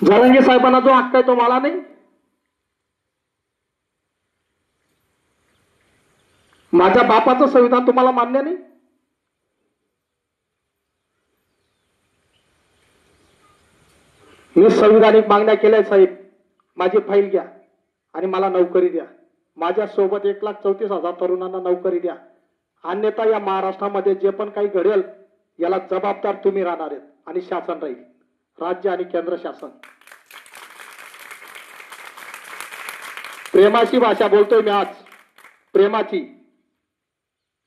जरांगे साहेबांना जो हक्क आहे तो मला नाही. माझ्या बापाचं संविधान तुम्हाला मान्य नाही. मी संविधानिक मागण्या केल्या साहेब. माझी फाईल घ्या आणि मला नोकरी द्या. माझ्या सोबत 1,34,000 तरुणांना नोकरी द्या. अन्यथा या महाराष्ट्रामध्ये जे पण काही घडेल याला जबाबदार तुम्ही राहणार आहेत आणि शासन राहील, राज्य आणि केंद्र शासन. प्रेमाची भाषा बोलतोय मी आज, प्रेमाची.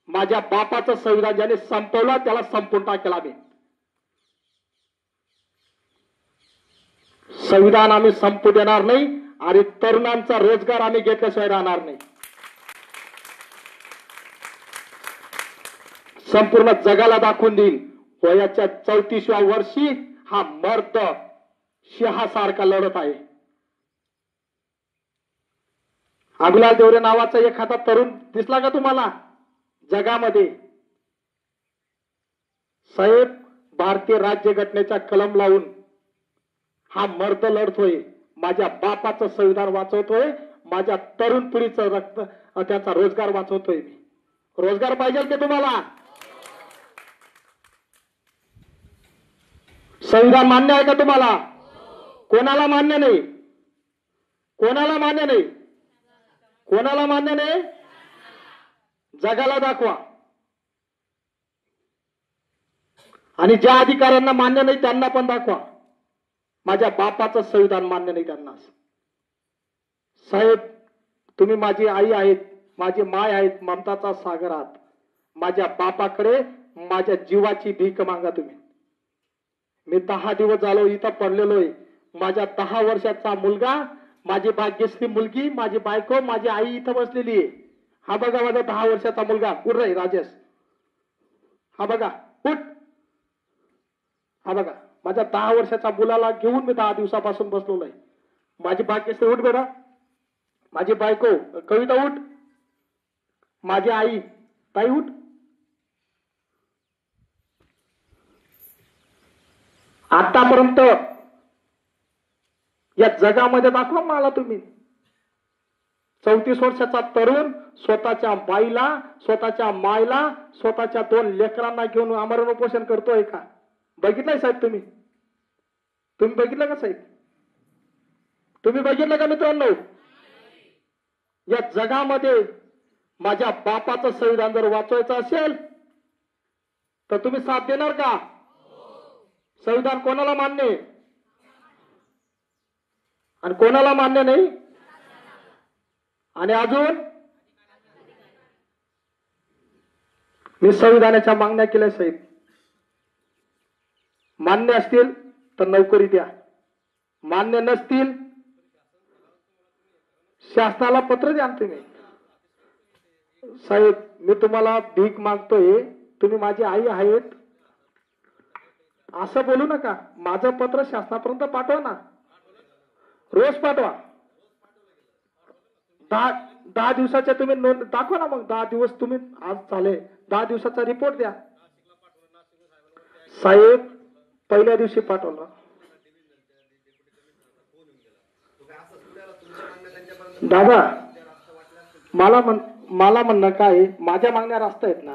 माझ्या बापाचं संविधान ज्याने संपवलं त्याला संपून टाकेल आम्ही. संविधान आम्ही संपू देणार नाही आणि तरुणांचा रोजगार आम्ही घेतल्याशिवाय राहणार नाही. संपूर्ण जगाला दाखवून देईल वयाच्या 34व्या वर्षी हा मर्द सिंहासारखा लढत आहे. अभिलाष देवरे नावाचा एखादा तरुण दिसला का तुम्हाला जगामध्ये? साहेब, भारतीय राज्यघटनेचा कलम लावून हा मर्द लढतोय. माझ्या बापाचं संविधान वाचवतोय. माझ्या तरुण पिढीचं रक्त, त्याचा रोजगार वाचवतोय मी. रोजगार पाहिजे ते तुम्हाला? संविधान मान्य आहे का तुम्हाला? कोणाला मान्य नाही? कोणाला मान्य नाही? कोणाला मान्य नाही? जगाला दाखवा. आणि ज्या अधिकाऱ्यांना मान्य नाही त्यांना पण दाखवा. माझ्या बापाचं संविधान मान्य नाही त्यांना. साहेब, तुम्ही माझी आई आहेत, माझी माय आहेत, ममताचा सागर आहात. माझ्या बापाकडे माझ्या जीवाची भीक मागा तुम्ही. मी 10 दिवस झालो इथं पडलेलोय. माझ्या 10 वर्षाचा मुलगा, माझी भाग्यश्री मुलगी, माझी बायको, माझी आई इथं बसलेली आहे. हा बघा माझा 10 वर्षाचा मुलगा. कुठं रे राजेश? हा बघा, उठ. हा बघा माझ्या 10 वर्षाच्या मुलाला घेऊन मी 10 दिवसापासून बसलेलो आहे. माझी भाग्यश्री उठ बेटा. माझी बायको कविता उठ. माझी आई ताई उठ. आतापर्यंत या जगामध्ये दाखवा मला तुम्ही 34 वर्षाचा तरुण स्वतःच्या बाईला, स्वतःच्या मायला, स्वतःच्या 2 लेकरांना घेऊन आमरण उपोषण करतोय का? बघितलंय साहेब तुम्ही? तुम्ही बघितलं का साहेब? तुम्ही बघितलं का मित्रांनो? या जगामध्ये माझ्या बापाचं संविधान जर वाचवायचं असेल तर तुम्ही साथ देणार का? संविधान कोणाला मान्य आहे आणि कोणाला मान्य नाही? आणि अजून मी संविधानाच्या मागण्या केल्या साहेब. मान्य असतील तर नोकरी द्या, मान्य नसतील शासनाला पत्र द्या. तुम्ही साहेब, मी तुम्हाला भीक मागतोय, तुम्ही माझी आई आहेत असं बोलू नका. माझं पत्र शासनापर्यंत पाठवा ना, रोज पाठवा. 10 दिवसाच्या तुम्ही नोंद दाखवा ना. मग 10 दिवस तुम्ही, आज झाले 10 दिवसाचा रिपोर्ट द्या. साहेब, पहिल्या दिवशी पाठवलं. दादा, मला म्हणणं काय, माझ्या मागण्या रास्त आहेत ना.